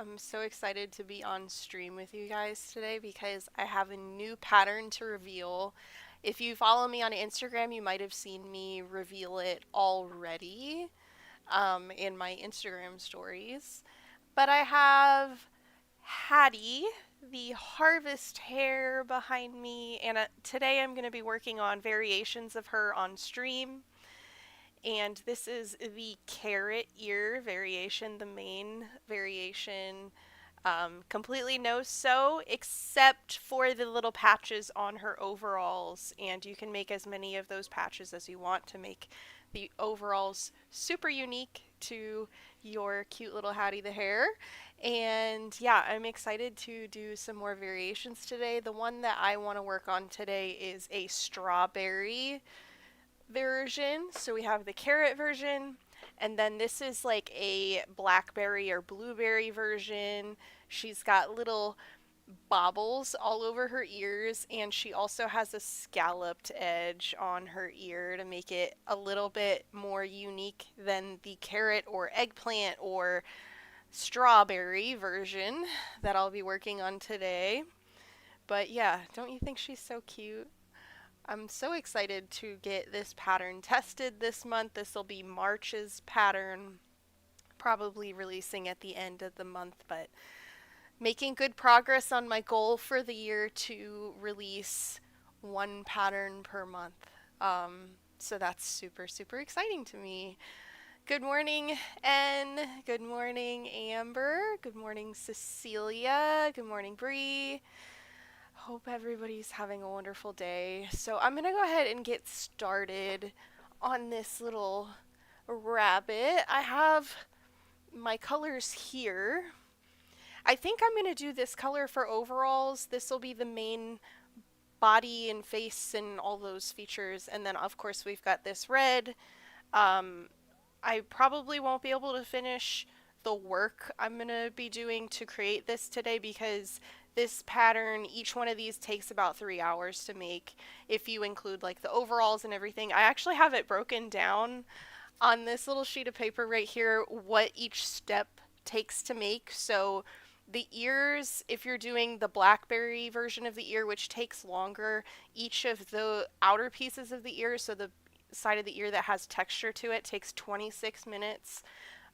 I'm so excited to be on stream with you guys today because I have a new pattern to reveal. If you follow me on Instagram, you might have seen me reveal it already in my Instagram stories. But I have Hattie, the harvest hare, behind me, and today I'm going to be working on variations of her on stream. And this is the carrot ear variation, the main variation. Completely no sew except for the little patches on her overalls, and you can make as many of those patches as you want to make the overalls super unique to your cute little Hattie the Hare. And yeah, I'm excited to do some more variations today. The one that I want to work on today is a strawberry version. So we have the carrot version, and then this is like a blackberry or blueberry version. She's got little bobbles all over her ears, and she also has a scalloped edge on her ear to make it a little bit more unique than the carrot or eggplant or strawberry version that I'll be working on today. But yeah, don't you think she's so cute? I'm so excited to get this pattern tested this month. This will be March's pattern, probably releasing at the end of the month, but making good progress on my goal for the year to release one pattern per month. So that's super, super exciting to me. Good morning, N. Good morning, Amber. Good morning, Cecilia. Good morning, Bree. Hope everybody's having a wonderful day. So I'm going to go ahead and get started on this little rabbit. I have my colors here. I think I'm going to do this color for overalls. This will be the main body and face and all those features. And then, of course, we've got this red. I probably won't be able to finish the work I'm going to be doing to create this today because this pattern, each one of these takes about 3 hours to make if you include like the overalls and everything. I actually have it broken down on this little sheet of paper right here what each step takes to make. So the ears, if you're doing the blackberry version of the ear, which takes longer, each of the outer pieces of the ear, so the side of the ear that has texture to it, takes 26 minutes.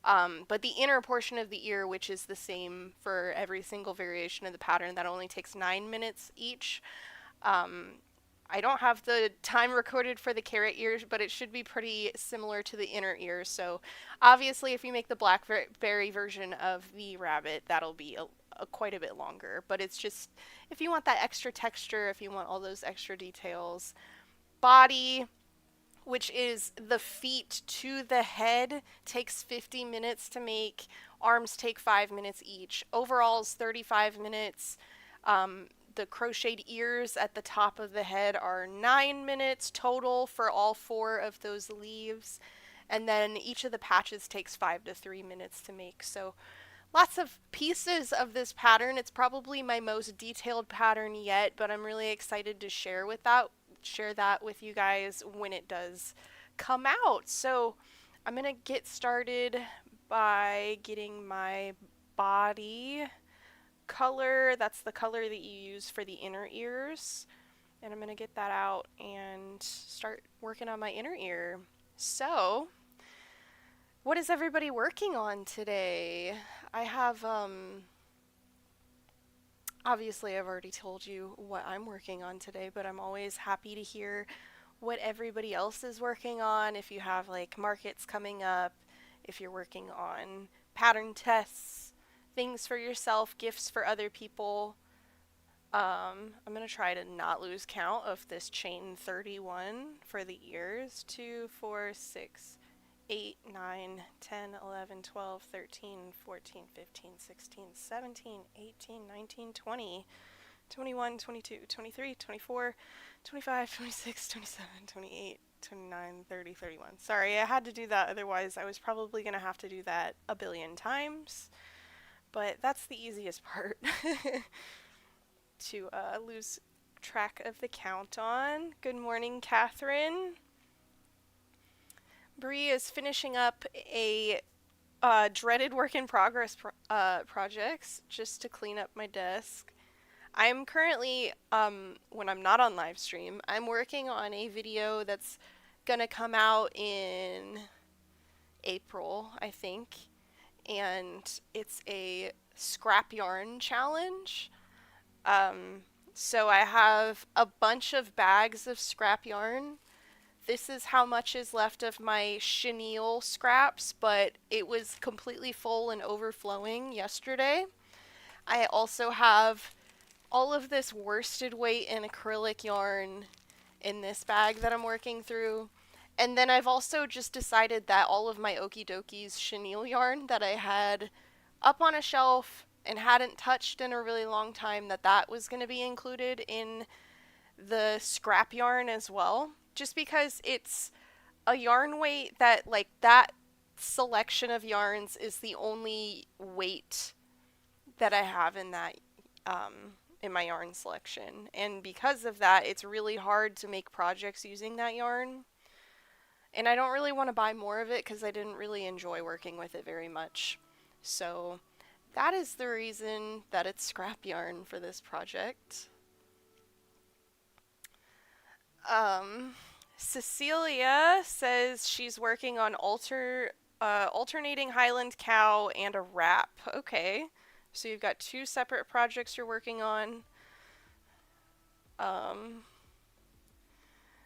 But the inner portion of the ear, which is the same for every single variation of the pattern, that only takes 9 minutes each. I don't have the time recorded for the carrot ears, but it should be pretty similar to the inner ears. So obviously if you make the blackberry version of the rabbit, that'll be quite a bit longer. But it's just, if you want that extra texture, if you want all those extra details. Body, which is the feet to the head, takes 50 minutes to make. Arms take 5 minutes each. Overalls, 35 minutes. The crocheted ears at the top of the head are 9 minutes total for all 4 of those leaves. And then each of the patches takes 5 to 3 minutes to make. So lots of pieces of this pattern. It's probably my most detailed pattern yet, but I'm really excited to share that with you guys when it does come out. So I'm gonna get started by getting my body color. That's the color that you use for the inner ears. And I'm gonna get that out and start working on my inner ear. So what is everybody working on today? I have obviously, I've already told you what I'm working on today, but I'm always happy to hear what everybody else is working on. If you have like markets coming up, if you're working on pattern tests, things for yourself, gifts for other people. I'm going to try to not lose count of this chain 31 for the ears. 2, 4, 6, 8, 9, 10, 11, 12, 13, 14, 15, 16, 17, 18, 19, 20, 21, 22, 23, 24, 25, 26, 27, 28, 29, 30, 31. Sorry, I had to do that, otherwise I was probably going to have to do that a billion times. But that's the easiest part to lose track of the count on. Good morning, Catherine. Bree is finishing up a dreaded work in progress projects just to clean up my desk. I'm currently, when I'm not on live stream, I'm working on a video that's gonna come out in April, I think, and it's a scrap yarn challenge. Um, so I have a bunch of bags of scrap yarn. This is how much is left of my chenille scraps, but it was completely full and overflowing yesterday. I also have all of this worsted weight and acrylic yarn in this bag that I'm working through. And then I've also just decided that all of my Okie Dokies chenille yarn that I had up on a shelf and hadn't touched in a really long time, that was going to be included in the scrap yarn as well. Just because it's a yarn weight that, like, that selection of yarns is the only weight that I have in that in my yarn selection. And because of that, it's really hard to make projects using that yarn. And I don't really want to buy more of it because I didn't really enjoy working with it very much. So that is the reason that it's scrap yarn for this project. Um, Cecilia says she's working on alternating Highland cow and a wrap. Okay. So you've got two separate projects you're working on.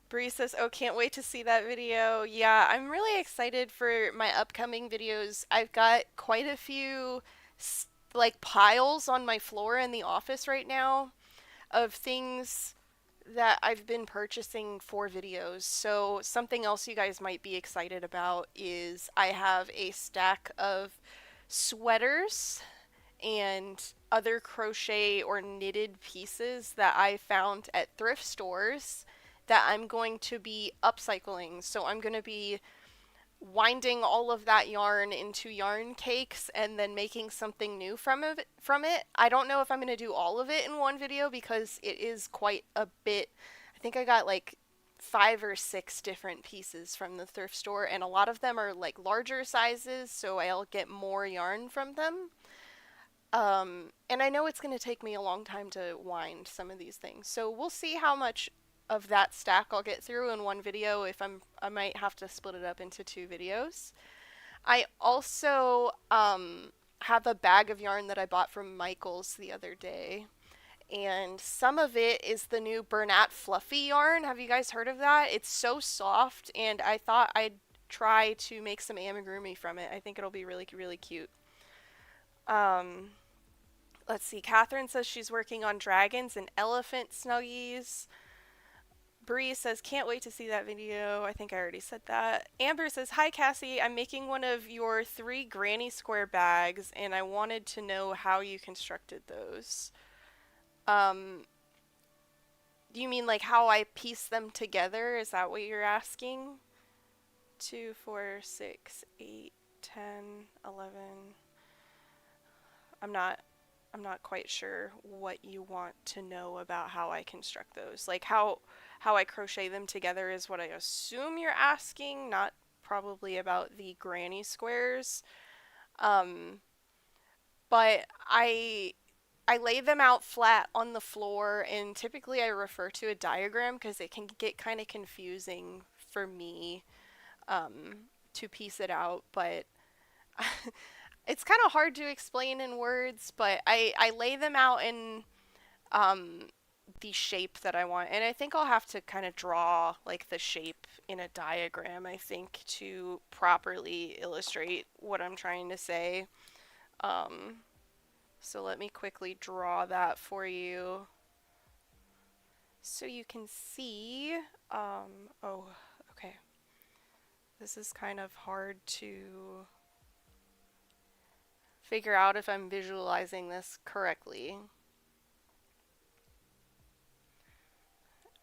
Bree says, oh, can't wait to see that video. Yeah, I'm really excited for my upcoming videos. I've got quite a few like piles on my floor in the office right now of things that I've been purchasing for videos. So something else you guys might be excited about is I have a stack of sweaters and other crochet or knitted pieces that I found at thrift stores that I'm going to be upcycling. So I'm going to be winding all of that yarn into yarn cakes and then making something new from it. I don't know if I'm going to do all of it in one video because it is quite a bit. I think I got like 5 or 6 different pieces from the thrift store, and a lot of them are like larger sizes, so I'll get more yarn from them. And I know it's going to take me a long time to wind some of these things. So we'll see how much of that stack I'll get through in one video. I might have to split it up into 2 videos. I also have a bag of yarn that I bought from Michael's the other day. And some of it is the new Bernat Fluffy yarn. Have you guys heard of that? It's so soft, and I thought I'd try to make some amigurumi from it. I think it'll be really, really cute. Um, let's see. Catherine says she's working on dragons and elephant snuggies. Bree says, can't wait to see that video. I think I already said that. Amber says, hi Cassie, I'm making one of your 3 granny square bags, and I wanted to know how you constructed those. Do you mean like how I piece them together? Is that what you're asking? 2, 4, 6, 8, 10, 11. I'm not quite sure what you want to know about how I construct those. Like how I crochet them together is what I assume you're asking, not probably about the granny squares. Um, but I lay them out flat on the floor, and typically I refer to a diagram because it can get kind of confusing for me to piece it out, but it's kind of hard to explain in words, but I lay them out in um, the shape that I want. And I think I'll have to kind of draw like the shape in a diagram, I think, to properly illustrate what I'm trying to say. Um, so let me quickly draw that for you so you can see. Oh, okay. This is kind of hard to figure out if I'm visualizing this correctly.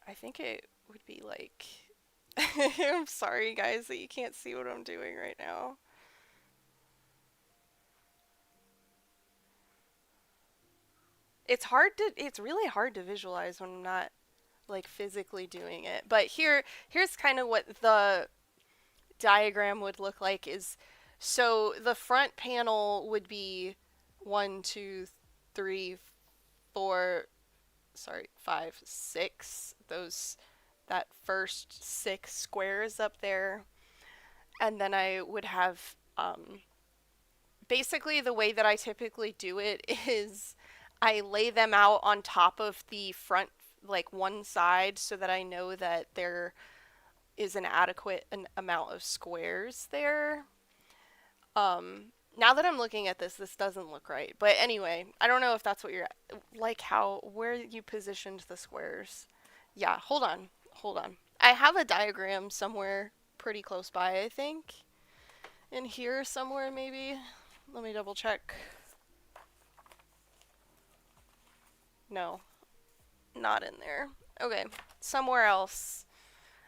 I think it would be like I'm sorry guys that you can't see what I'm doing right now. It's really hard to visualize when I'm not like physically doing it. But here's kind of what the diagram would look like is So the front panel would be one, two, three, four, sorry, five, six. That first six squares up there. And then I would have, basically the way that I typically do it is I lay them out on top of the front, like one side, so that I know that there is an adequate amount of squares there. Now that I'm looking at this, this doesn't look right. But anyway, I don't know if that's what you're like, how where you positioned the squares. Yeah, hold on. Hold on. I have a diagram somewhere pretty close by, I think. In here somewhere maybe. Let me double check. No, not in there. Okay, somewhere else.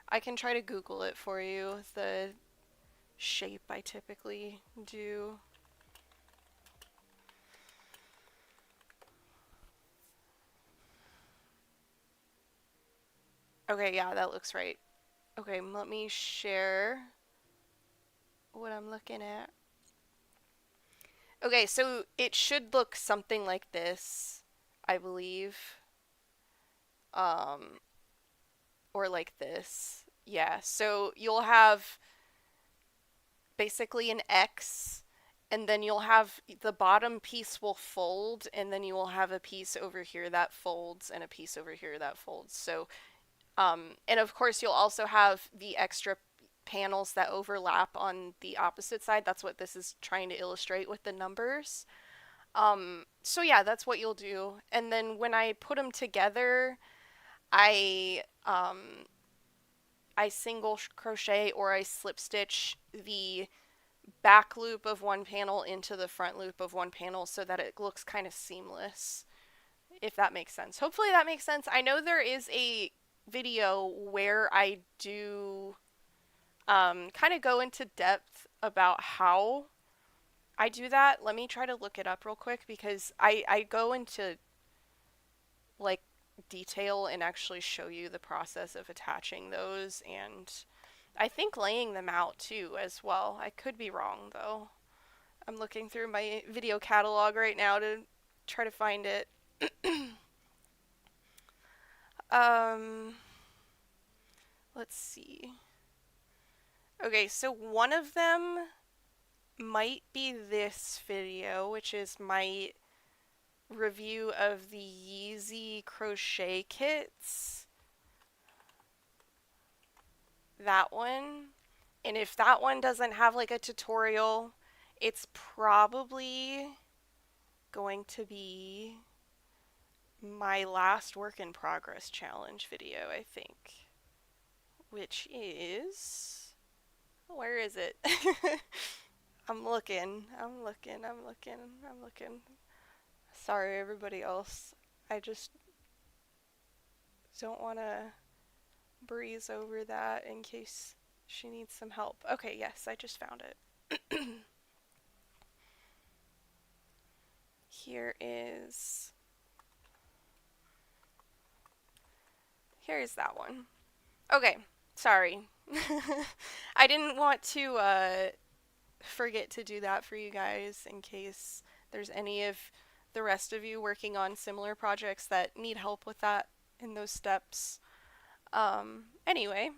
I can try to Google it for you. The shape I typically do. Okay, yeah, that looks right. Okay, let me share what I'm looking at. Okay, so it should look something like this, I believe. Um, or like this. Yeah, so you'll have basically an X, and then you'll have the bottom piece will fold, and then you will have a piece over here that folds, and a piece over here that folds. So, and of course, you'll also have the extra panels that overlap on the opposite side. That's what this is trying to illustrate with the numbers. So yeah, that's what you'll do. And then when I put them together, I I single crochet or I slip stitch the back loop of one panel into the front loop of one panel so that it looks kind of seamless, if that makes sense. Hopefully that makes sense. I know there is a video where I do kind of go into depth about how I do that. Let me try to look it up real quick because I go into like detail and actually show you the process of attaching those, and I think laying them out too as well. I could be wrong though. I'm looking through my video catalog right now to try to find it. um let's see. Okay, so one of them might be this video, which is my review of the Yeezy crochet kits. That one. And if that one doesn't have like a tutorial, it's probably going to be my last work in progress challenge video, I think. Which is. Where is it? I'm looking. I'm looking. I'm looking. I'm looking. Sorry, everybody else. I just don't want to breeze over that in case she needs some help. Okay, yes, I just found it. Here is. Here's that one. Okay, sorry. I didn't want to forget to do that for you guys in case there's any of the rest of you working on similar projects that need help with that in those steps. Anyway,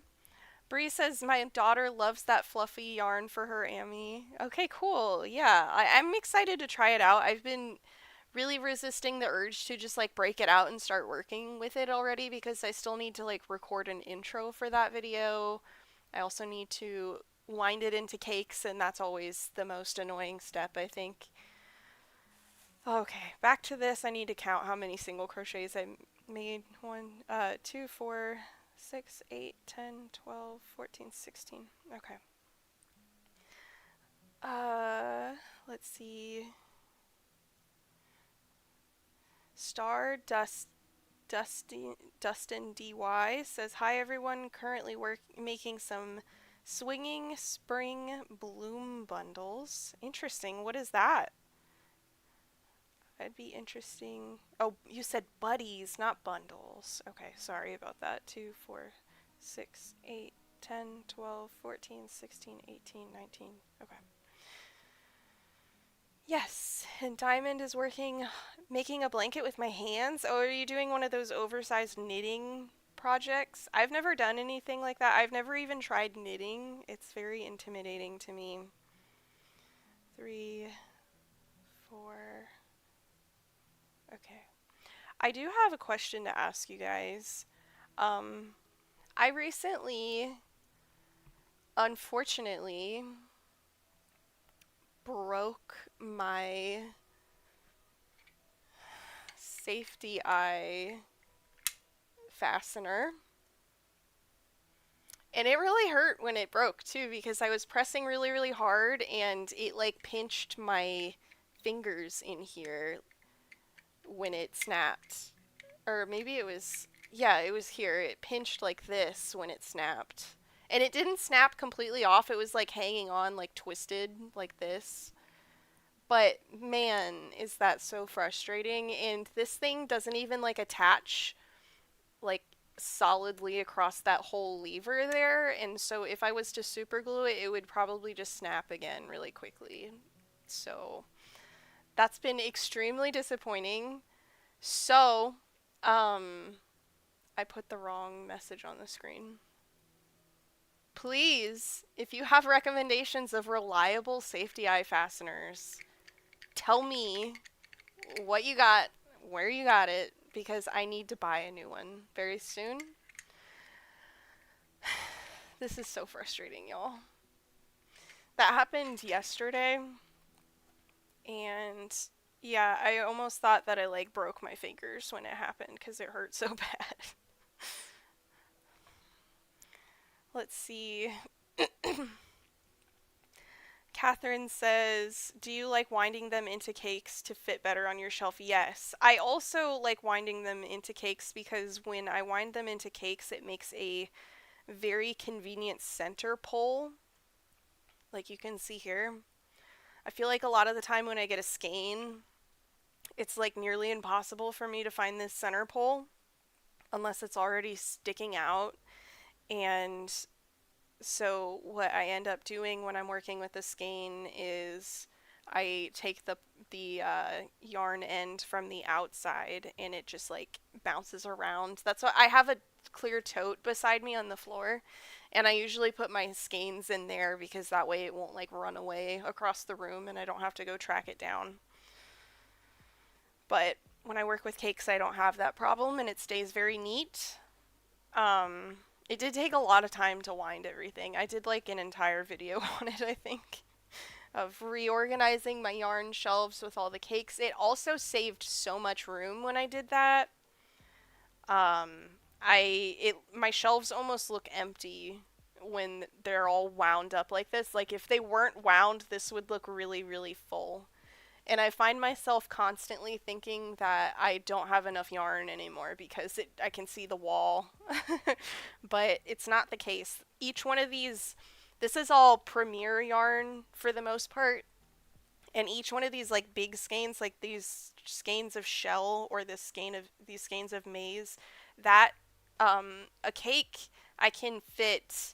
Bree says my daughter loves that fluffy yarn for her Amy. Okay, cool. Yeah, I'm excited to try it out. I've been really resisting the urge to just like break it out and start working with it already because I still need to like record an intro for that video. I also need to wind it into cakes, and that's always the most annoying step, I think. Okay, back to this. I need to count how many single crochets I made. 1, 2, 4, 6, 8, 10, 12, 14, 16. Okay. Let's see. Dustin DY says, "Hi everyone, currently making some swinging spring bloom bundles." Interesting. What is that? That'd be interesting. Oh, you said buddies, not bundles. Okay, sorry about that. 2, 4, 6, 8, 10, 12, 14, 16, 18, 19. Okay. Yes, and Diamond is working, making a blanket with my hands. Oh, are you doing one of those oversized knitting projects? I've never done anything like that. I've never even tried knitting. It's very intimidating to me. 3, 4. Okay. I do have a question to ask you guys. Um, I recently, unfortunately, broke my safety eye fastener. And it really hurt when it broke too because I was pressing really, really hard and it like pinched my fingers in here when it snapped. Or maybe it was, yeah, it was here. It pinched like this when it snapped. And it didn't snap completely off. It was like hanging on, like twisted like this. But man, is that so frustrating. And this thing doesn't even like attach like solidly across that whole lever there, and so if I was to super glue it, it would probably just snap again really quickly. So that's been extremely disappointing. So, um, I put the wrong message on the screen. Please, if you have recommendations of reliable safety eye fasteners, tell me what you got, where you got it, because I need to buy a new one very soon. This is so frustrating, y'all. That happened yesterday, and yeah, I almost thought that I like broke my fingers when it happened because it hurt so bad. Let's see. Catherine says, do you like winding them into cakes to fit better on your shelf? Yes. I also like winding them into cakes because when I wind them into cakes, it makes a very convenient center pull, like you can see here. I feel like a lot of the time when I get a skein, it's like nearly impossible for me to find this center pole unless it's already sticking out. And so what I end up doing when I'm working with the skein is I take the yarn end from the outside and it just like bounces around. That's why I have a clear tote beside me on the floor, and I usually put my skeins in there because that way it won't like run away across the room and I don't have to go track it down. But when I work with cakes, I don't have that problem and it stays very neat. It did take a lot of time to wind everything. I did like an entire video on it, I think, of reorganizing my yarn shelves with all the cakes. It also saved so much room when I did that. My shelves almost look empty when they're all wound up like this. Like if they weren't wound, this would look really, really full. And I find myself constantly thinking that I don't have enough yarn anymore because I can see the wall. But it's not the case. Each one of these, this is all Premier yarn for the most part. And each one of these like big skeins, like these skeins of shell or these skeins of maize, that a cake I can fit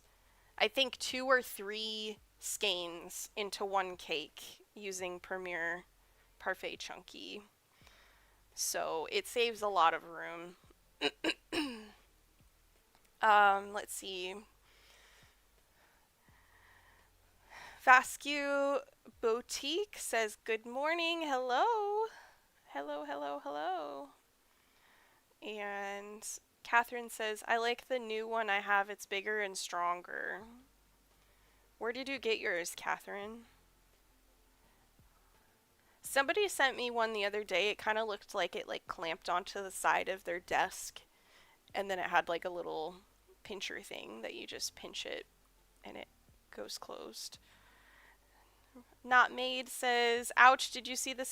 I think 2 or 3 skeins into one cake using Premier Parfait Chunky. So it saves a lot of room. Let's see. Vascu Boutique says, good morning. Hello. Hello, hello, hello. And Catherine says, I like the new one I have. It's bigger and stronger. Where did you get yours, Catherine? Somebody sent me one the other day. It kind of looked like it like clamped onto the side of their desk, and then it had like a little pincher thing that you just pinch it and it goes closed. Not Made says, ouch, did you see the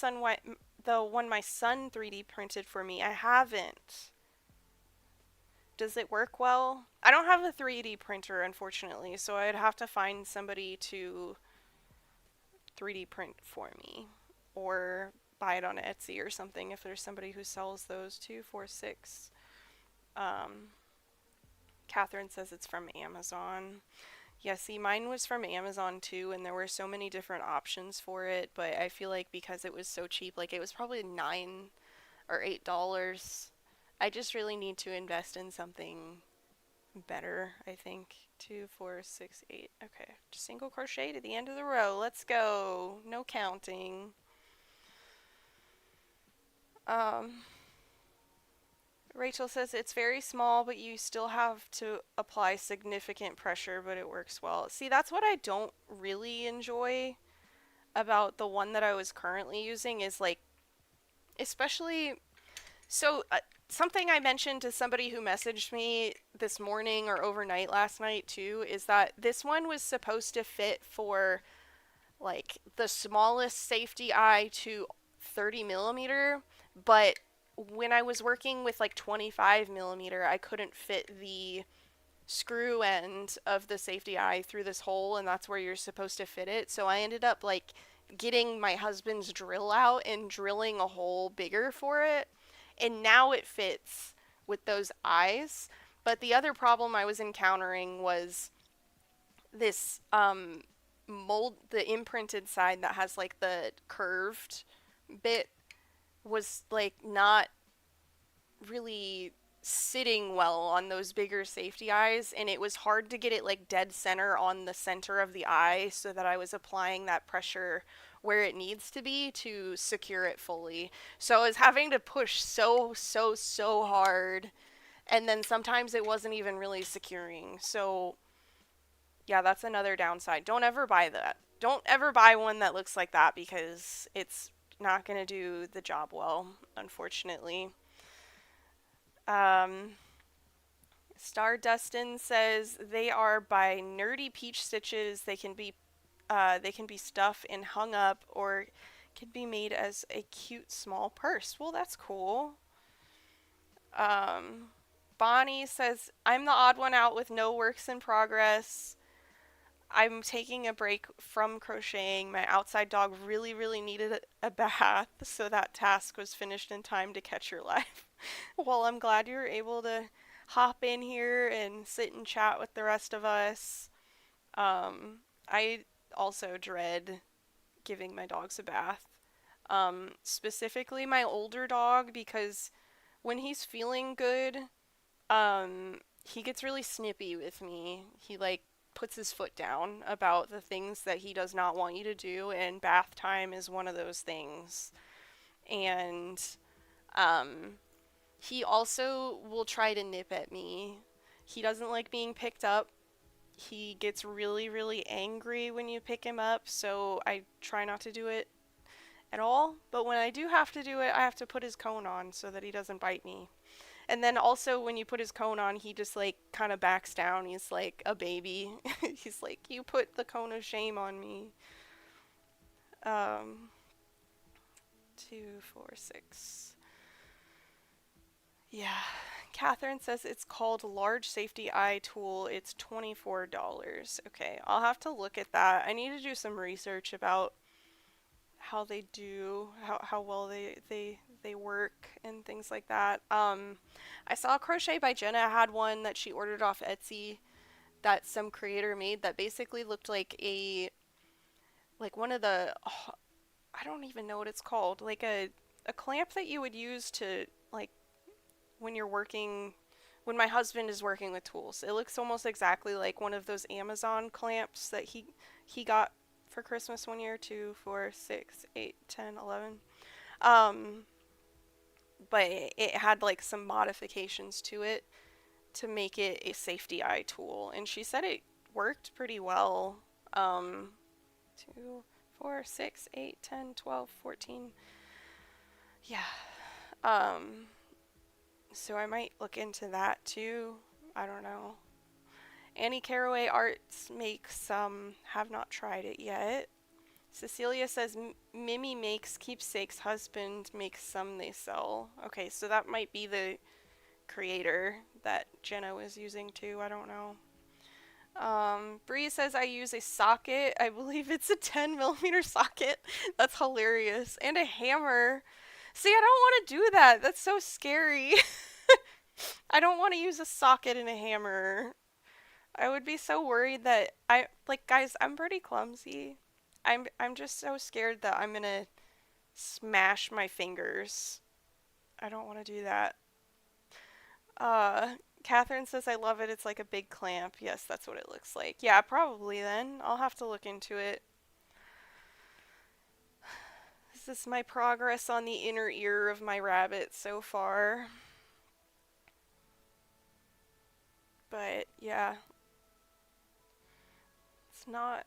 one my son 3D printed for me? I haven't. Does it work well? I don't have a 3D printer, unfortunately, so I'd have to find somebody to 3D print for me or buy it on Etsy or something if there's somebody who sells those. 246. Catherine says it's from Amazon. Yeah, see, mine was from Amazon too, and there were so many different options for it, but I feel like because it was so cheap, like it was probably $9 or $8. I just really need to invest in something better, I think. Two, four, six, eight. Okay, single crochet to the end of the row. Let's go. No counting. Um, Rachel says it's very small, but you still have to apply significant pressure, but it works well. See, that's what I don't really enjoy about the one that I was currently using is like, especially, so something I mentioned to somebody who messaged me this morning or overnight last night too is that this one was supposed to fit for like the smallest safety eye to 30 millimeter, but when I was working with like 25 millimeter, I couldn't fit the screw end of the safety eye through this hole, and that's where you're supposed to fit it. So I ended up like getting my husband's drill out and drilling a hole bigger for it, and now it fits with those eyes. But the other problem I was encountering was this mold, the imprinted side that has like the curved bit was like not really sitting well on those bigger safety eyes, and it was hard to get it like dead center on the center of the eye so that I was applying that pressure where it needs to be to secure it fully. So I was having to push so hard, and then sometimes it wasn't even really securing. So yeah, that's another downside. Don't ever buy that. Don't ever buy one that looks like that because it's not going to do the job well, unfortunately. Um, Star Dustin says they are by Nerdy Peach Stitches. They can be stuffed and hung up, or can be made as a cute small purse. Well, that's cool. Um, Bonnie says I'm the odd one out with no works in progress. I'm taking a break from crocheting. My outside dog really needed a bath, so that task was finished in time to catch your life. Well, I'm glad you were able to hop in here and sit and chat with the rest of us. I also dread giving my dogs a bath. Specifically my older dog, because when he's feeling good, he gets really snippy with me. He like puts his foot down about the things that he does not want you to do, and bath time is one of those things. And um, he also will try to nip at me. He doesn't like being picked up. He gets really angry when you pick him up, so I try not to do it at all. But when I do have to do it, I have to put his cone on so that he doesn't bite me. And then also when you put his cone on, he just like kind of backs down. He's like a baby. He's like, you put the cone of shame on me. Um, 2, 4, 6. Yeah. Catherine says it's called Large Safety Eye Tool. It's $24. Okay, I'll have to look at that. I need to do some research about how they do, how well they work and things like that. I saw Crochet by Jenna had one that she ordered off Etsy that some creator made that basically looked like one of the I don't even know what it's called, like a clamp that you would use to like when you're working when my husband is working with tools. It looks almost exactly like one of those Amazon clamps that he got for Christmas one year. 2, 4, 6, 8, 10, 11. Um, but it had like some modifications to it to make it a safety eye tool, and she said it worked pretty well. 2, 4, 6, 8, 10, 12, 14. Yeah. Um, so I might look into that too. I don't know. Annie Caraway Arts makes some. Have not tried it yet. Cecilia says Mimi makes keepsakes. Husband makes some they sell. Okay, so that might be the creator that Jenna was using too. I don't know. Bree says I use a socket. I believe it's a 10 millimeter socket. That's hilarious. And a hammer. See, I don't want to do that. That's so scary. I don't want to use a socket and a hammer. I would be so worried that guys, I'm pretty clumsy. I'm just so scared that I'm gonna smash my fingers. I don't want to do that. Uh, Catherine says I love it. It's like a big clamp. Yes, that's what it looks like. Yeah, probably then. I'll have to look into it. This is my progress on the inner ear of my rabbit so far. But yeah, it's not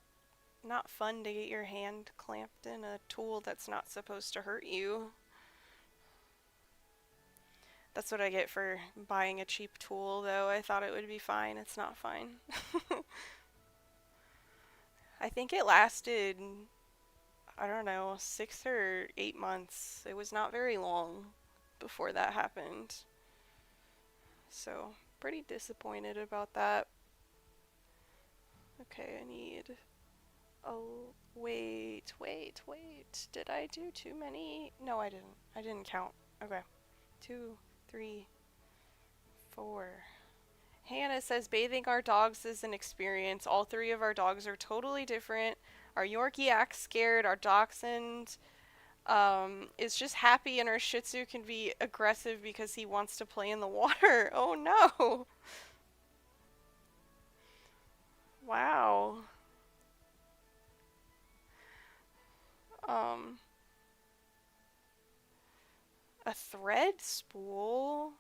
fun to get your hand clamped in a tool that's not supposed to hurt you. That's what I get for buying a cheap tool, though. I thought it would be fine. It's not fine. I think it lasted, I don't know, 6 or 8 months. It was not very long before that happened. So, pretty disappointed about that. Okay, I need... Oh, wait. Did I do too many? No, I didn't. I didn't count. Okay. 2, 3, 4. Hannah says bathing our dogs is an experience. All three of our dogs are totally different. Our Yorkie acts scared. Our Dachshund is just happy, and our Shih Tzu can be aggressive because he wants to play in the water. Oh no! Wow. Um, a thread spool?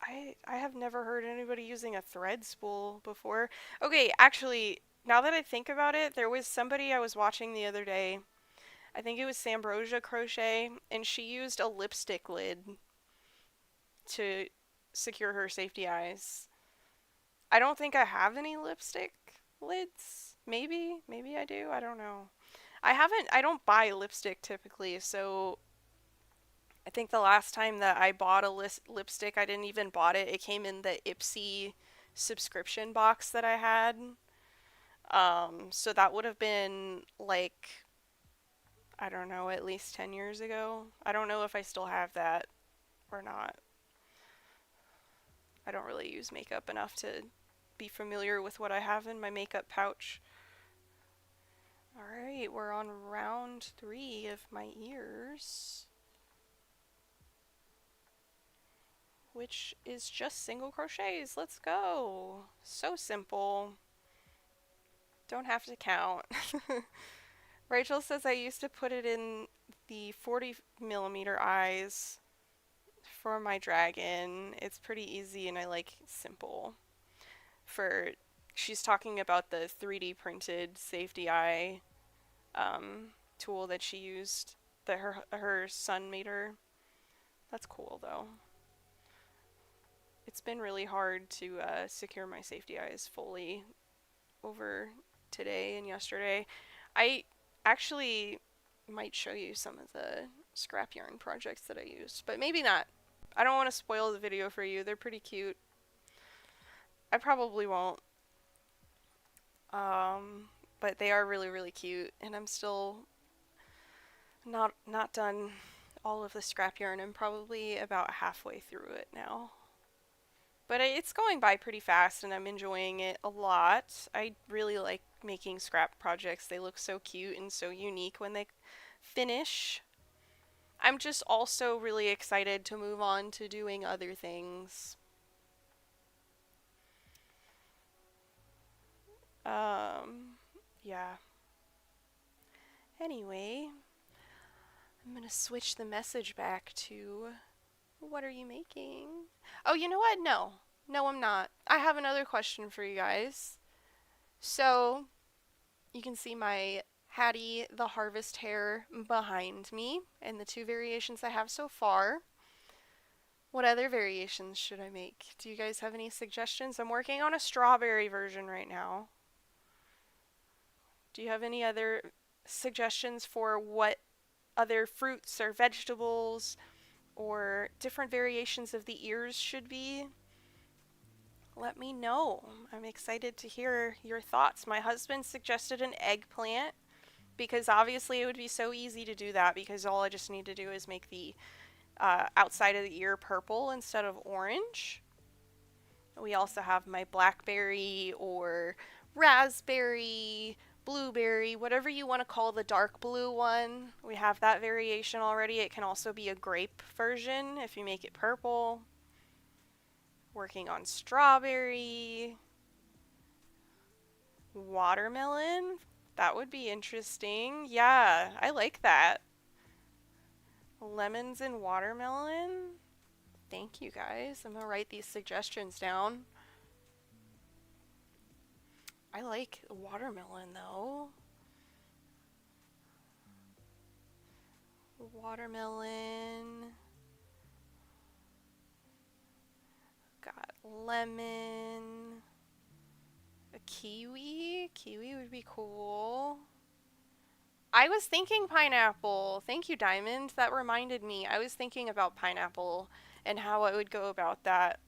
I have never heard anybody using a thread spool before. Okay, actually, now that I think about it, there was somebody I was watching the other day. I think it was Sambrosia Crochet, and she used a lipstick lid to secure her safety eyes. I don't think I have any lipstick lids. Maybe I do. I don't know. I don't buy lipstick typically, so I think the last time that I bought a lipstick, I didn't even bought it. It came in the Ipsy subscription box that I had. So that would have been like, I don't know, at least 10 years ago. I don't know if I still have that or not. I don't really use makeup enough to be familiar with what I have in my makeup pouch. Alright, we're on round 3 of my ears, which is just single crochets. Let's go. So simple. Don't have to count. Rachel says I used to put it in the 40mm eyes for my dragon. It's pretty easy and I like simple. She's talking about the 3D printed safety eye tool that she used that her son made her. That's cool though. It's been really hard to secure my safety eyes fully over today and yesterday. I actually might show you some of the scrap yarn projects that I used, but maybe not. I don't want to spoil the video for you. They're pretty cute. I probably won't. But they are really, really cute, and I'm still not done all of the scrap yarn. I'm probably about halfway through it now. But it's going by pretty fast, and I'm enjoying it a lot. I really like making scrap projects. They look so cute and so unique when they finish. I'm just also really excited to move on to doing other things. Yeah. Anyway, I'm gonna switch the message back to what are you making? Oh, you know what? No. No, I'm not. I have another question for you guys. So, you can see my Hattie the Harvest Hare behind me and the 2 variations I have so far. What other variations should I make? Do you guys have any suggestions? I'm working on a strawberry version right now. Do you have any other suggestions for what other fruits or vegetables or different variations of the ears should be? Let me know. I'm excited to hear your thoughts. My husband suggested an eggplant because obviously it would be so easy to do that because all I just need to do is make the outside of the ear purple instead of orange. We also have my blackberry or raspberry, blueberry, whatever you want to call the dark blue one. We have that variation already. It can also be a grape version if you make it purple. Working on strawberry, watermelon. That would be interesting. Yeah, I like that. Lemons and watermelon. Thank you guys. I'm gonna write these suggestions down. I like watermelon though. Watermelon. Got lemon. A kiwi. Kiwi would be cool. I was thinking pineapple. Thank you, Diamond. That reminded me. I was thinking about pineapple and how I would go about that.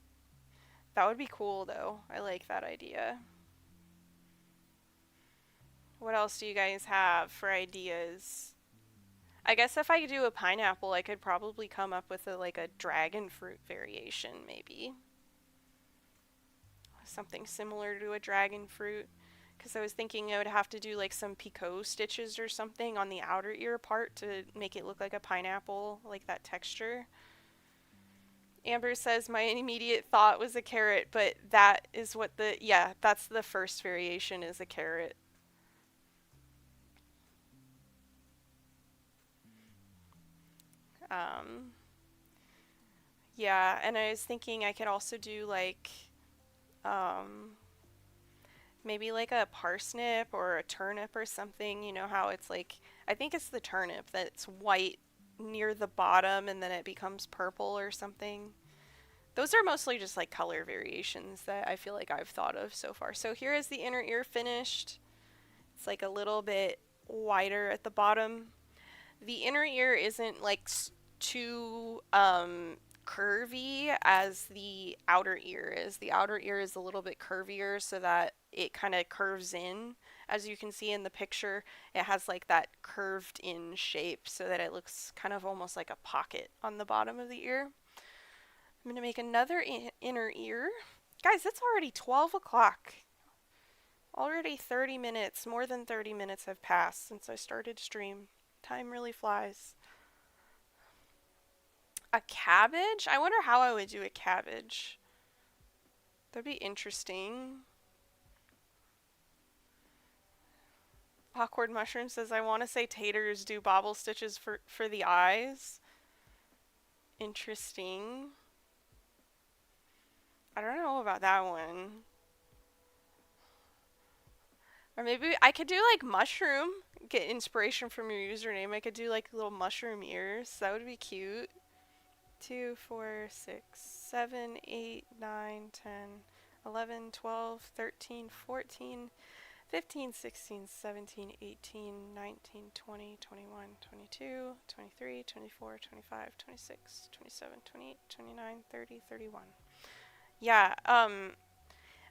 That would be cool though. I like that idea. What else do you guys have for ideas? I guess if I do a pineapple, I could probably come up with like a dragon fruit variation, maybe. Something similar to a dragon fruit. Because I was thinking I would have to do like some picot stitches or something on the outer ear part to make it look like a pineapple, like that texture. Amber says my immediate thought was a carrot, but that is what yeah, that's the first variation is a carrot. Um, yeah, and I was thinking I could also do like um, maybe like a parsnip or a turnip or something. You know how it's like, I think it's the turnip that's white near the bottom and then it becomes purple or something. Those are mostly just like color variations that I feel like I've thought of so far. So here is the inner ear finished. It's like a little bit wider at the bottom. The inner ear isn't like too curvy as the outer ear is. The outer ear is a little bit curvier so that it kind of curves in. As you can see in the picture, it has like that curved in shape so that it looks kind of almost like a pocket on the bottom of the ear. I'm going to make another inner ear. Guys, it's already 12 o'clock. Already 30 minutes, more than 30 minutes have passed since I started stream. Time really flies. A cabbage? I wonder how I would do a cabbage. That'd be interesting. Awkward Mushroom says, I want to say taters do bobble stitches for the eyes. Interesting. I don't know about that one. Or maybe I could do like mushroom. Get inspiration from your username. I could do like little mushroom ears. That would be cute. 2, 4, 6, 7, 8, 9, 10, 11, 12, 13, 14, 15, 16, 17, 18, 19, 20, 21, 22, 23, 24, 25, 26, 27, 28, 29, 30, 31. Yeah,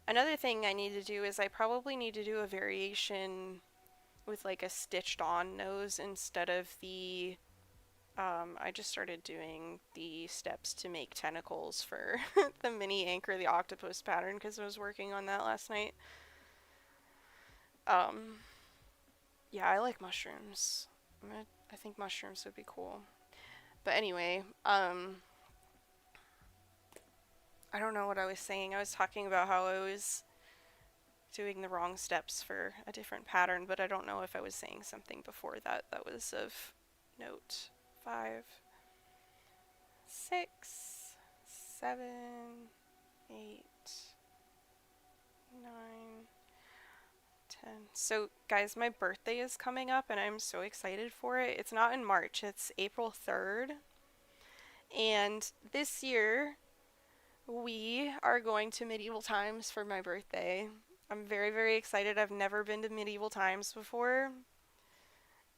another thing I need to do is I probably need to do a variation with like a stitched on nose instead of the I just started doing the steps to make tentacles for the mini anchor, the octopus pattern, because I was working on that last night. Yeah, I like mushrooms. I think mushrooms would be cool. But anyway, I don't know what I was saying. I was talking about how I was doing the wrong steps for a different pattern, but I don't know if I was saying something before that that was of note. 5, 6, 7, 8, 9, 10. So, guys, my birthday is coming up and I'm so excited for it. It's not in March, it's April 3rd. And this year, we are going to Medieval Times for my birthday. I'm very, very excited. I've never been to Medieval Times before.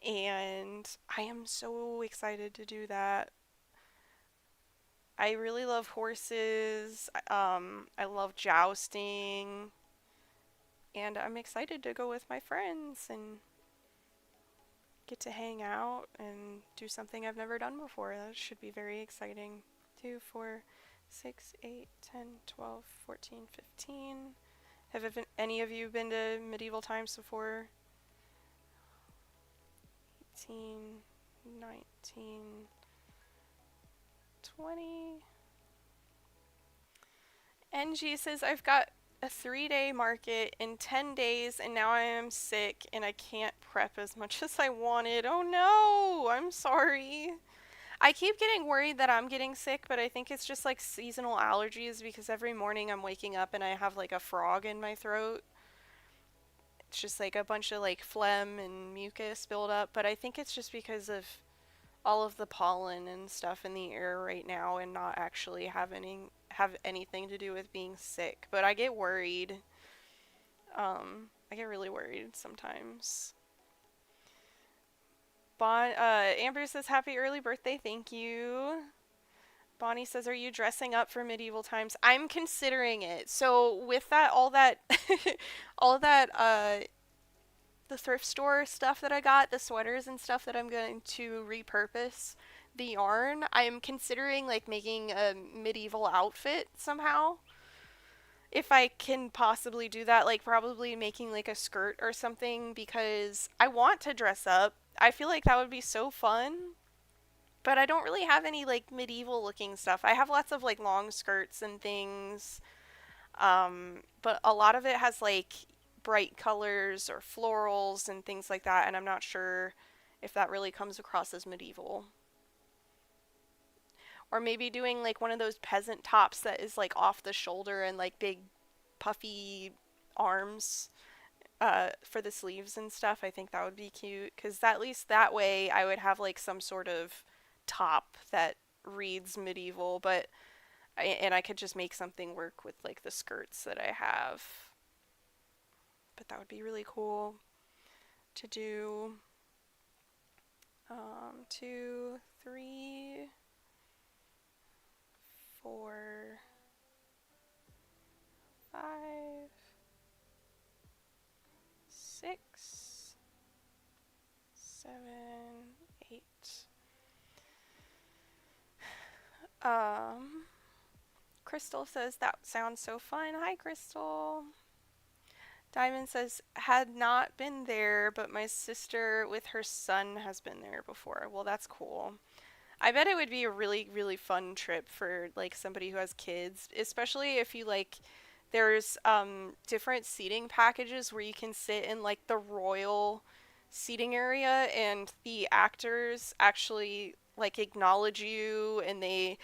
And I am so excited to do that. I really love horses. I love jousting. And I'm excited to go with my friends and get to hang out and do something I've never done before. That should be very exciting. 2, 4, 6, 8, 10, 12, 14, 15. Have any of you been to medieval times before? 18, 19, 20. NG says, I've got a 3-day market in 10 days and now I am sick and I can't prep as much as I wanted. Oh no, I'm sorry. I keep getting worried that I'm getting sick, but I think it's just like seasonal allergies because every morning I'm waking up and I have like a frog in my throat. It's just like a bunch of like phlegm and mucus build up, but I think it's just because of all of the pollen and stuff in the air right now and not actually have anything to do with being sick. But I get worried. I get really worried sometimes. Amber says happy early birthday, thank you. Bonnie says, are you dressing up for medieval times? I'm considering it. So with that, all that, all that, the thrift store stuff that I got, the sweaters and stuff that I'm going to repurpose the yarn, I'm considering like making a medieval outfit somehow. If I can possibly do that, like probably making like a skirt or something because I want to dress up. I feel like that would be so fun. But I don't really have any like medieval looking stuff. I have lots of like long skirts and things. But a lot of it has like bright colors or florals and things like that, and I'm not sure if that really comes across as medieval. Or maybe doing like one of those peasant tops that is like off the shoulder and like big puffy arms for the sleeves and stuff. I think that would be cute because at least that way I would have like some sort of top that reads medieval, but and I could just make something work with like the skirts that I have. But that would be really cool to do. 2, 3, 4, 5, 6, 7, 8. Crystal says that sounds so fun. Hi, Crystal. Diamond says, had not been there, but my sister with her son has been there before. Well, that's cool. I bet it would be a really, really fun trip for like somebody who has kids, especially if you like there's different seating packages where you can sit in like the royal seating area and the actors actually like acknowledge you and they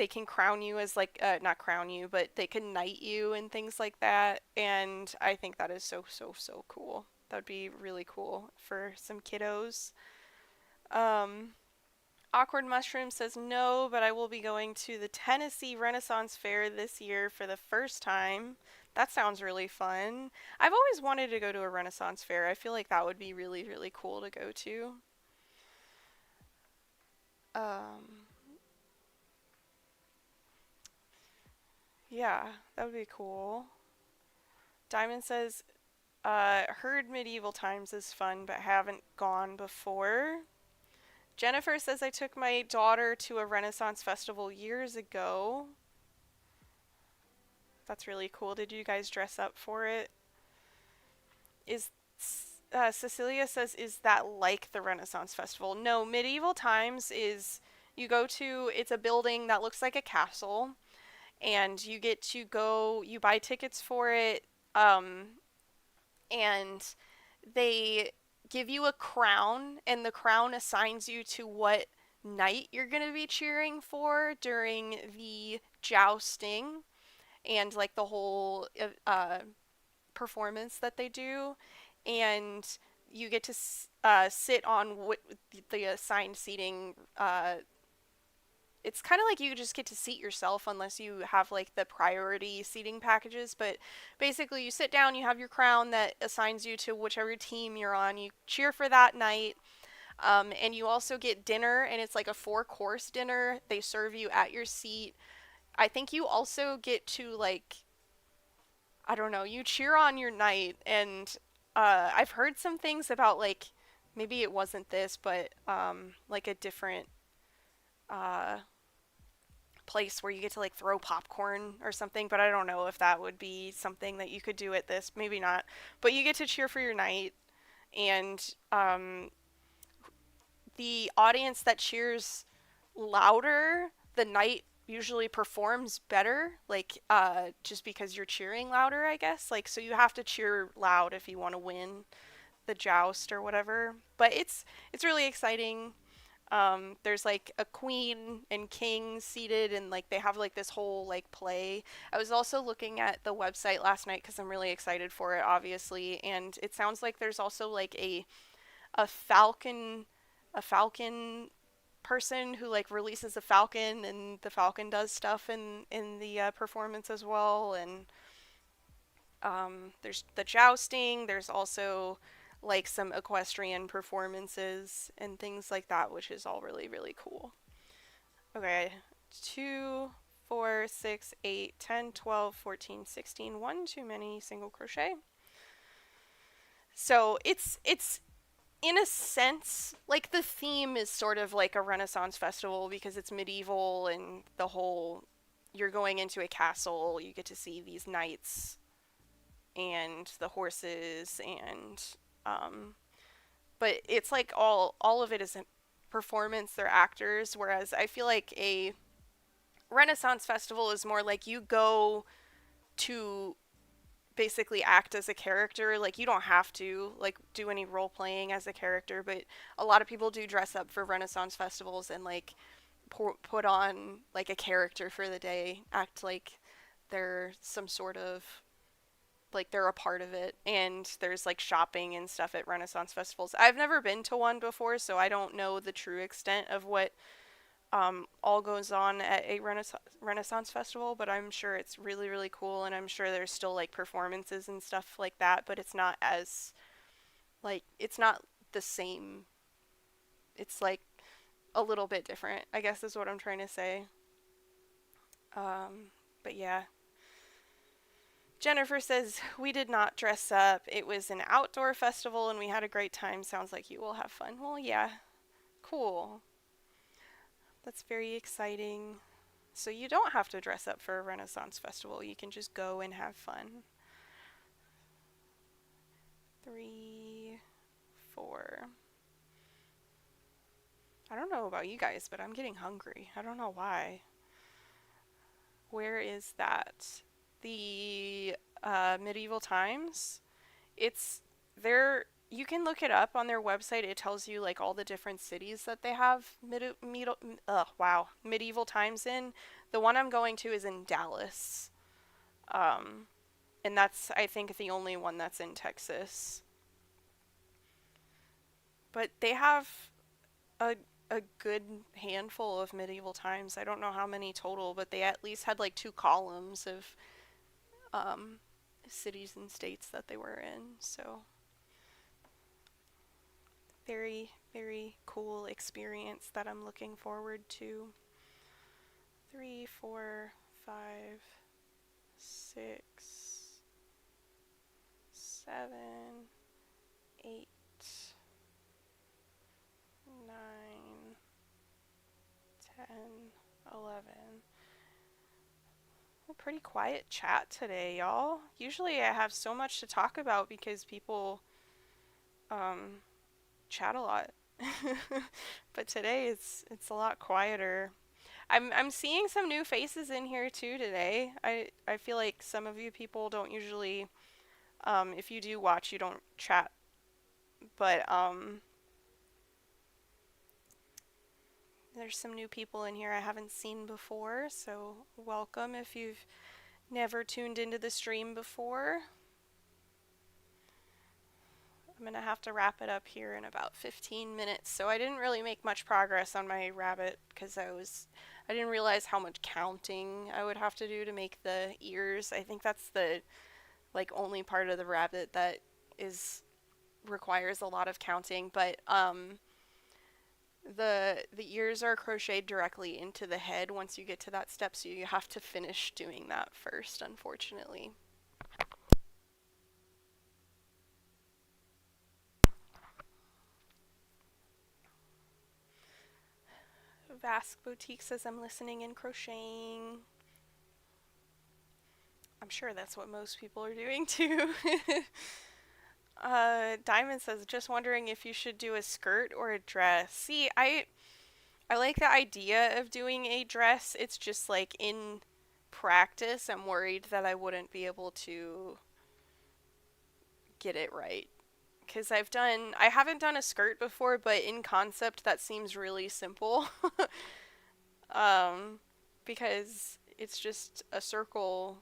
can crown you as like not crown you, but they can knight you and things like that. And I think that is so so so cool. That would be really cool for some kiddos. Um, Awkward Mushroom says no, but I will be going to the Tennessee Renaissance Fair this year for the first time. That sounds really fun. I've always wanted to go to a Renaissance Fair. I feel like that would be really really cool to go to. Um, yeah, that would be cool. Diamond says heard medieval times is fun, but haven't gone before. Jennifer says I took my daughter to a Renaissance festival years ago. That's really cool. Did you guys dress up for it? Is Cecilia says, is that like the Renaissance festival? No, medieval times is you go to, it's a building that looks like a castle, and you get to go, you buy tickets for it, and they give you a crown, and the crown assigns you to what knight you're going to be cheering for during the jousting and like the whole performance that they do. And you get to sit on what the assigned seating. It's kind of like you just get to seat yourself unless you have like the priority seating packages, but basically you sit down, you have your crown that assigns you to whichever team you're on, you cheer for that night, and you also get dinner, and it's like a 4-course dinner. They serve you at your seat. I think you also get to like, I don't know, you cheer on your knight, and I've heard some things about like maybe it wasn't this, but like a different uh, place where you get to like throw popcorn or something, but I don't know if that would be something that you could do at this. Maybe not. But you get to cheer for your knight, and the audience that cheers louder, the knight usually performs better, like just because you're cheering louder, I guess. Like so you have to cheer loud if you want to win the joust or whatever. But it's really exciting. There's like a queen and king seated, and like they have like this whole like play. I was also looking at the website last night because I'm really excited for it, obviously, and it sounds like there's also like a falcon a falcon person who like releases a falcon, and the falcon does stuff in the performance as well. And there's the jousting. There's also like some equestrian performances and things like that, which is all really, really cool. Okay, 2, 4, 6, 8, 10, 12, 14, 16. One too many single crochet. So it's in a sense like the theme is sort of like a Renaissance festival because it's medieval, and the whole you're going into a castle, you get to see these knights and the horses, and but it's like all of it is a performance. They're actors, whereas I feel like a Renaissance festival is more like you go to basically act as a character. Like you don't have to like do any role playing as a character, but a lot of people do dress up for Renaissance festivals and like put on like a character for the day, act like they're some sort of like they're a part of it. And there's like shopping and stuff at Renaissance festivals. I've never been to one before, so I don't know the true extent of what all goes on at a Renaissance festival, but I'm sure it's really, really cool, and I'm sure there's still like performances and stuff like that, but it's not as like it's not the same. It's like a little bit different, I guess is what I'm trying to say. But yeah. Jennifer says, we did not dress up. It was an outdoor festival and we had a great time. Sounds like you will have fun. Well, yeah. Cool. That's very exciting. So you don't have to dress up for a Renaissance festival. You can just go and have fun. 3, 4. I don't know about you guys, but I'm getting hungry. I don't know why. Where is that? The medieval times. It's there. You can look it up on their website. It tells you like all the different cities that they have medieval times in. The one I'm going to is in Dallas, and that's I think the only one that's in Texas. But they have a a good handful of medieval times. I don't know how many total, but they at least had like 2 columns of um, cities and states that they were in. So very, very cool experience that I'm looking forward to. 3, 4, 5, 6, 7, 8, 9, 10, 11. A pretty quiet chat today, y'all. Usually I have so much to talk about because people chat a lot. But today it's a lot quieter. I'm seeing some new faces in here too today. I feel like some of you people don't usually if you do watch, you don't chat. But there's some new people in here I haven't seen before, so welcome if you've never tuned into the stream before. I'm gonna have to wrap it up here in about 15 minutes. So I didn't really make much progress on my rabbit because I didn't realize how much counting I would have to do to make the ears. I think that's the like only part of the rabbit that is requires a lot of counting, but the ears are crocheted directly into the head once you get to that step, so you have to finish doing that first, unfortunately. Vasque Boutique says I'm listening and crocheting. I'm sure that's what most people are doing too. Diamond says, just wondering if you should do a skirt or a dress. See, I like the idea of doing a dress. It's just like in practice, I'm worried that I wouldn't be able to get it right. Because I haven't done a skirt before, but in concept that seems really simple. um, because it's just a circle,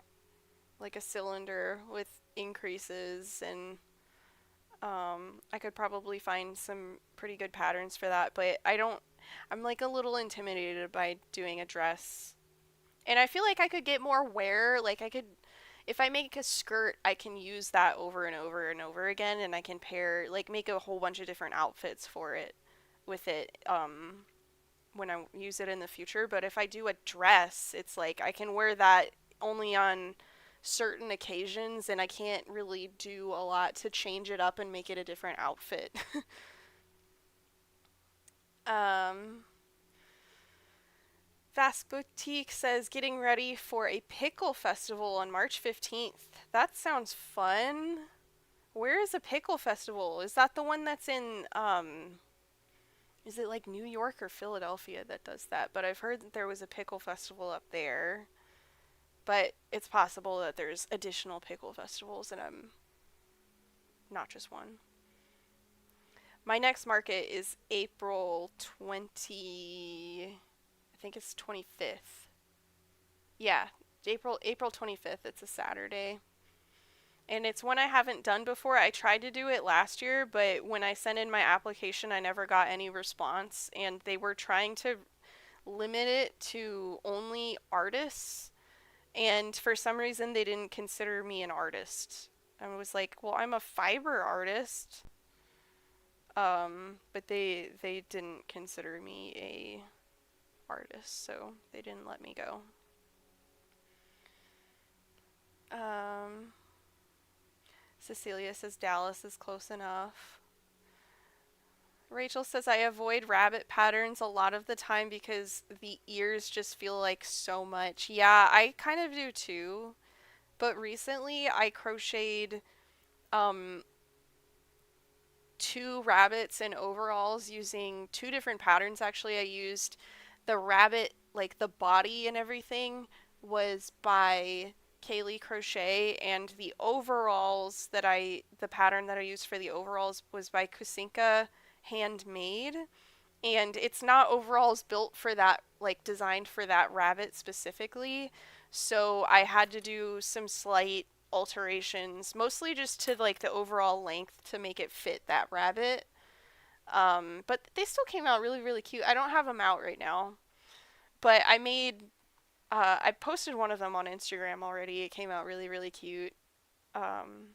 like a cylinder with increases, and I could probably find some pretty good patterns for that, but I'm like a little intimidated by doing a dress. And I feel like I could get more wear, like if I make a skirt, I can use that over and over and over again, and I can like make a whole bunch of different outfits for it with it, when I use it in the future. But if I do a dress, it's like I can wear that only on certain occasions, and I can't really do a lot to change it up and make it a different outfit. um, Fast Boutique says getting ready for a pickle festival on March 15th. That sounds fun. Where is a pickle festival? Is that the one that's in is it like New York or Philadelphia that does that? But I've heard that there was a pickle festival up there. But it's possible that there's additional pickle festivals and I'm not just one. My next market is April 20, I think it's 25th. Yeah, April 25th. It's a Saturday. And it's one I haven't done before. I tried to do it last year, but when I sent in my application, I never got any response, and they were trying to limit it to only artists, and for some reason they didn't consider me an artist. I was like, well, I'm a fiber artist. But they didn't consider me a artist, so they didn't let me go. Cecilia says Dallas is close enough. Rachel says I avoid rabbit patterns a lot of the time because the ears just feel like so much. Yeah, I kind of do too. But recently I crocheted um 2 rabbits in overalls using 2 different patterns. Actually, I used the rabbit, like the body and everything was by Kaylee Crochet, and the pattern that I used for the overalls was by Kusinka Handmade. And it's not overalls built for that, like designed for that rabbit specifically. So I had to do some slight alterations, mostly just to like the overall length to make it fit that rabbit. But they still came out really, really cute. I don't have them out right now, but I posted one of them on Instagram already. It came out really, really cute. Um,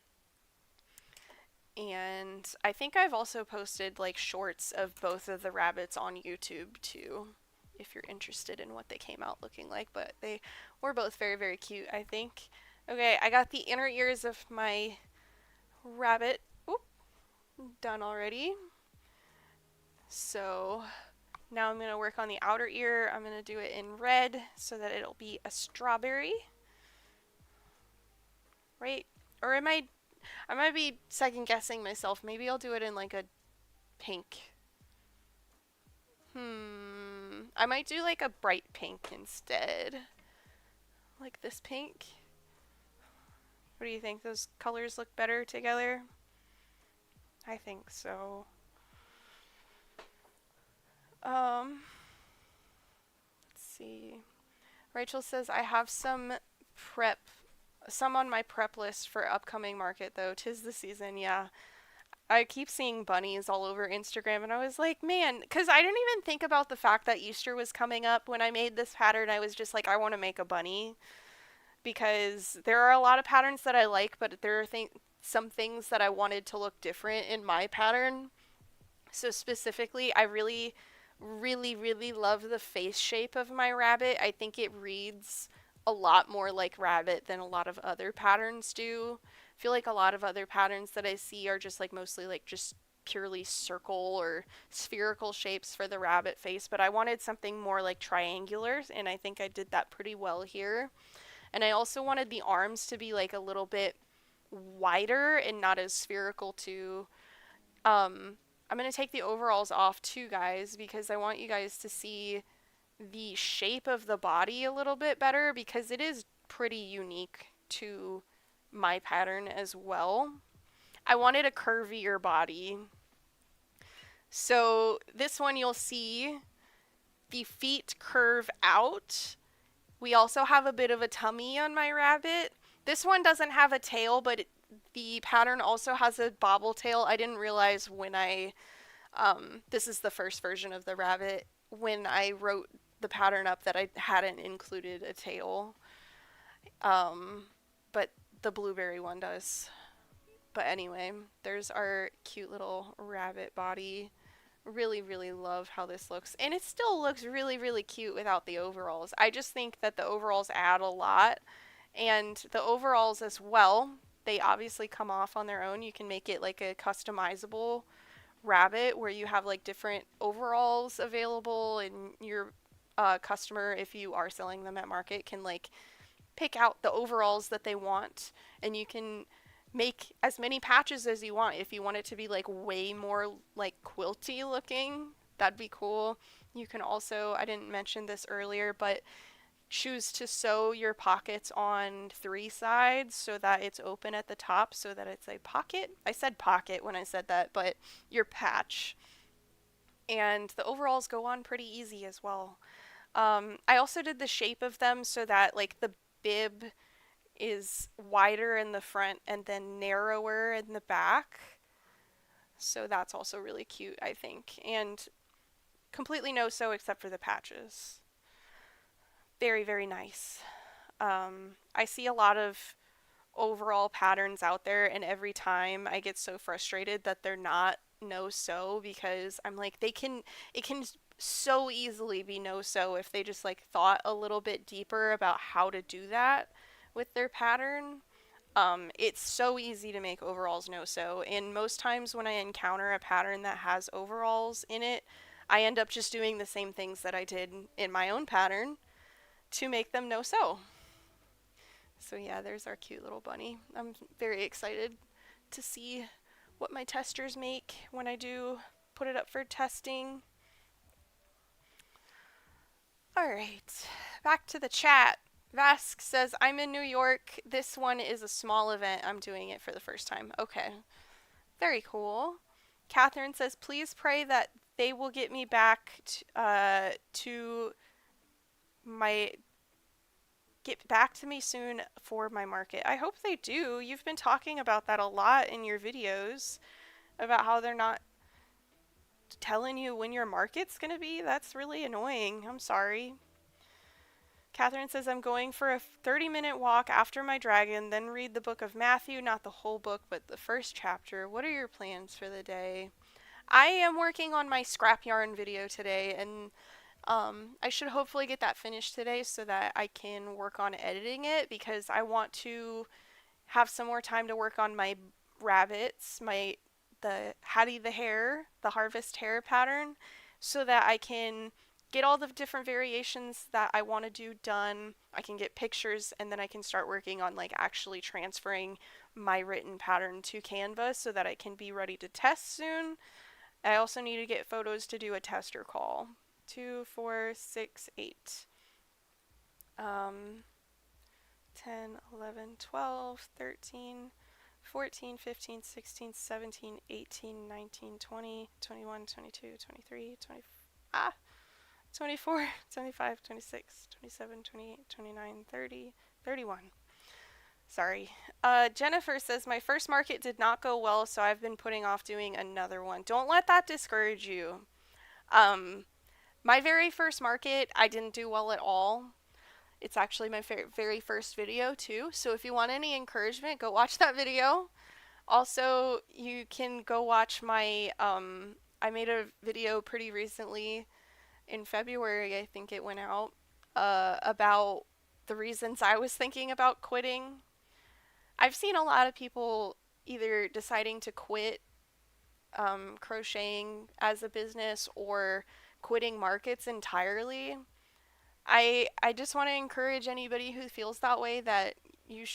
and I think I've also posted like shorts of both of the rabbits on YouTube too, if you're interested in what they came out looking like. But they were both very, very cute, I think. Okay, I got the inner ears of my rabbit done already. So now I'm going to work on the outer ear. I'm going to do it in red so that it'll be a strawberry. Right? Or I might be second guessing myself. Maybe I'll do it in like a pink. I might do like a bright pink instead. Like this pink. What do you think? Those colors look better together? I think so. Let's see. Rachel says I have some on my prep list for upcoming market though. 'Tis the season, yeah. I keep seeing bunnies all over Instagram, and I was like, man, because I didn't even think about the fact that Easter was coming up when I made this pattern. I was just like, I want to make a bunny because there are a lot of patterns that I like, but there are some things that I wanted to look different in my pattern. So specifically, I really, really, really love the face shape of my rabbit. I think it reads a lot more like rabbit than a lot of other patterns do. I feel like a lot of other patterns that I see are just like mostly like just purely circle or spherical shapes for the rabbit face, but I wanted something more like triangular, and I think I did that pretty well here. And I also wanted the arms to be like a little bit wider and not as spherical too. I'm going to take the overalls off too, guys, because I want you guys to see the shape of the body a little bit better because it is pretty unique to my pattern as well. I wanted a curvier body. So this one you'll see the feet curve out. We also have a bit of a tummy on my rabbit. This one doesn't have a tail, but the pattern also has a bobble tail. I didn't realize when this is the first version of the rabbit, when I wrote the pattern up that I hadn't included a tail. But the blueberry one does. But anyway, there's our cute little rabbit body. Really, really love how this looks. And it still looks really, really cute without the overalls. I just think that the overalls add a lot. And the overalls as well, they obviously come off on their own. You can make it like a customizable rabbit where you have like different overalls available, and your customer, if you are selling them at market, can like pick out the overalls that they want, and you can make as many patches as you want. If you want it to be like way more like quilty looking, that'd be cool. You can also, I didn't mention this earlier, but choose to sew your pockets on 3 sides so that it's open at the top so that it's a pocket. I said pocket when I said that, but your patch. And the overalls go on pretty easy as well. I also did the shape of them so that like the bib is wider in the front and then narrower in the back. So that's also really cute, I think. And completely no sew except for the patches. Very, very nice. I see a lot of overall patterns out there, and every time I get so frustrated that they're not no sew because I'm like, it can so easily be no sew if they just like thought a little bit deeper about how to do that with their pattern. It's so easy to make overalls no sew, and most times when I encounter a pattern that has overalls in it, I end up just doing the same things that I did in my own pattern to make them no sew. So yeah, there's our cute little bunny. I'm very excited to see what my testers make when I do put it up for testing. Alright, back to the chat. Vask says, I'm in New York. This one is a small event. I'm doing it for the first time. Okay. Very cool. Catherine says, please pray that they will get me back to my get back to me soon for my market. I hope they do. You've been talking about that a lot in your videos about how they're not telling you when your market's going to be. That's really annoying. I'm sorry. Catherine says, I'm going for a 30-minute walk after my dragon, then read the book of Matthew, not the whole book, but the first chapter. What are your plans for the day? I am working on my scrap yarn video today, and I should hopefully get that finished today so that I can work on editing it, because I want to have some more time to work on my rabbits, the Hattie the Hare, the Harvest Hare pattern, so that I can get all the different variations that I want to do done. I can get pictures, and then I can start working on like actually transferring my written pattern to Canva so that I can be ready to test soon. I also need to get photos to do a tester call. 2, 4, 6, 8. 10, 11, 12, 13, 14, 15, 16, 17, 18, 19, 20, 21, 22, 23, 24, 25, 26, 27, 28, 29, 30, 31. Sorry. Jennifer says, my first market did not go well, so I've been putting off doing another one. Don't let that discourage you. My very first market, I didn't do well at all. It's actually my very first video too, so if you want any encouragement, go watch that video. Also, you can go watch my, I made a video pretty recently, in February I think it went out, about the reasons I was thinking about quitting. I've seen a lot of people either deciding to quit crocheting as a business or quitting markets entirely, I just want to encourage anybody who feels that way that you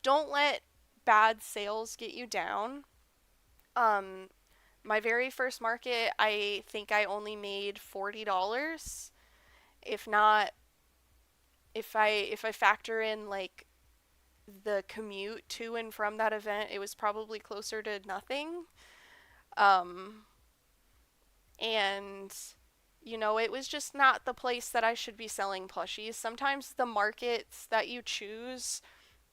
don't let bad sales get you down. Um, my very first market, I think I only made $40. If not, if I factor in like the commute to and from that event, it was probably closer to nothing. Um, and it was just not the place that I should be selling plushies. Sometimes the markets that you choose,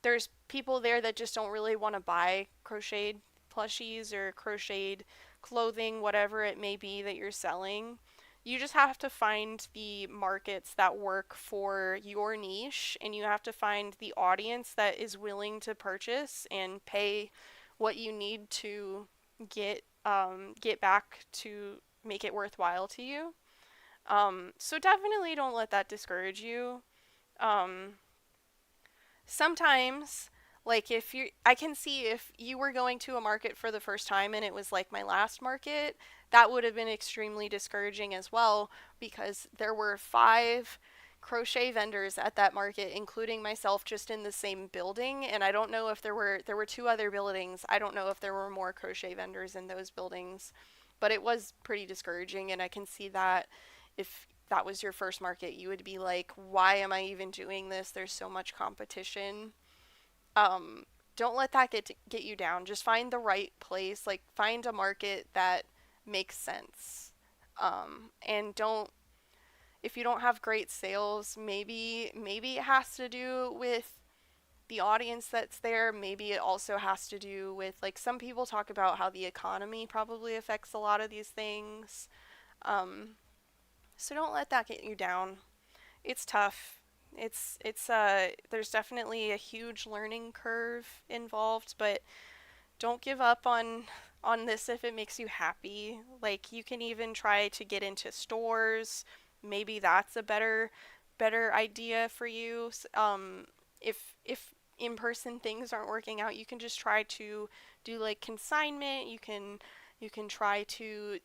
there's people there that just don't really want to buy crocheted plushies or crocheted clothing, whatever it may be that you're selling. You just have to find the markets that work for your niche, and you have to find the audience that is willing to purchase and pay what you need to get back to make it worthwhile to you. So definitely don't let that discourage you. Um, Sometimes, like if you I can see if you were going to a market for the first time and it was like my last market, that would have been extremely discouraging as well, because there were 5 crochet vendors at that market, including myself, just in the same building. And I don't know if there were 2 other buildings. I don't know if there were more crochet vendors in those buildings, but it was pretty discouraging. And I can see that if that was your first market, you would be like, why am I even doing this? There's so much competition. Um, don't let that get you down. Just find the right place. Like find a market that makes sense. And don't if you don't have great sales, maybe it has to do with the audience that's there. Maybe it also has to do with, like, some people talk about how the economy probably affects a lot of these things. Um, so don't let that get you down. It's tough. It's there's definitely a huge learning curve involved, but don't give up on this if it makes you happy. Like you can even try to get into stores. Maybe that's a better idea for you. If in-person things aren't working out, you can just try to do like consignment. You can try to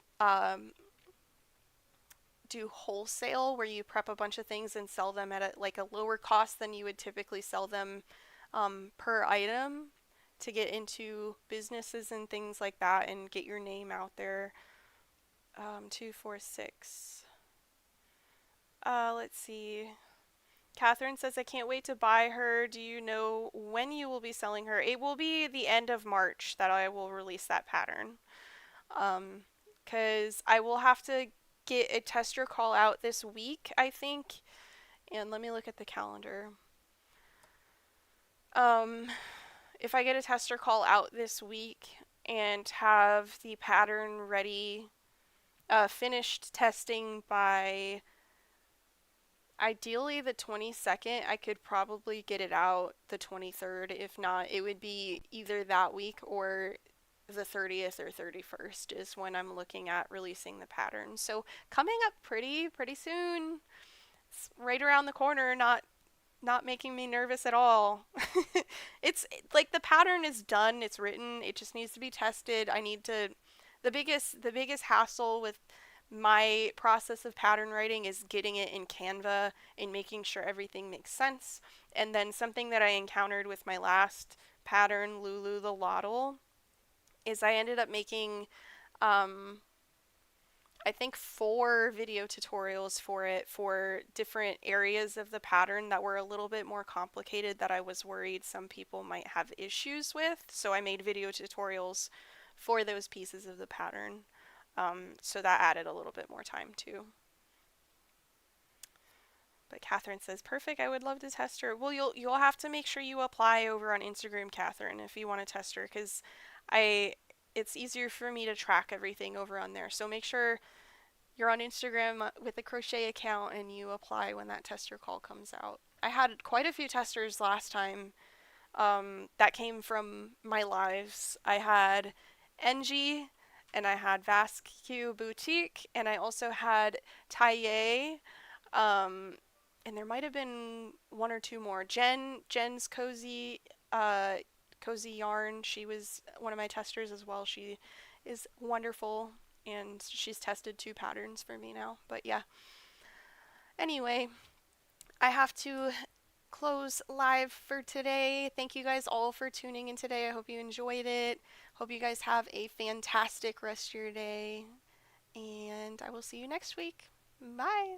do wholesale, where you prep a bunch of things and sell them at like a lower cost than you would typically sell them per item, to get into businesses and things like that and get your name out there. 246. Let's see. Catherine says, I can't wait to buy her. Do you know when you will be selling her? It will be the end of March that I will release that pattern. Um, because I will have to get a tester call out this week, I think. And let me look at the calendar. Um, if I get a tester call out this week and have the pattern ready, finished testing by ideally the 22nd, I could probably get it out the 23rd. If not, it would be either that week or the 30th or 31st is when I'm looking at releasing the pattern. So coming up pretty soon. It's right around the corner, not making me nervous at all. It's like the pattern is done, it's written, it just needs to be tested. I need to the biggest hassle with my process of pattern writing is getting it in Canva and making sure everything makes sense. And then something that I encountered with my last pattern, Lulu the Lottle, is I ended up making um, I think 4 video tutorials for it for different areas of the pattern that were a little bit more complicated, that I was worried some people might have issues with. So I made video tutorials for those pieces of the pattern. So that added a little bit more time too. But Catherine says, perfect, I would love to test her. Well, you'll have to make sure you apply over on Instagram, Catherine, if you want to test her, because I it's easier for me to track everything over on there. So make sure you're on Instagram with a crochet account and you apply when that tester call comes out. I had quite a few testers last time that came from my lives. I had Engie, and I had Vasque Boutique, and I also had Taille, um, and there might have been 1 or 2 more. Jen's Cozy Yarn. She was one of my testers as well. She is wonderful, and she's tested 2 patterns for me now. But yeah, anyway, I have to close live for today. Thank you guys all for tuning in today. I hope you enjoyed it. Hope you guys have a fantastic rest of your day, and I will see you next week. Bye.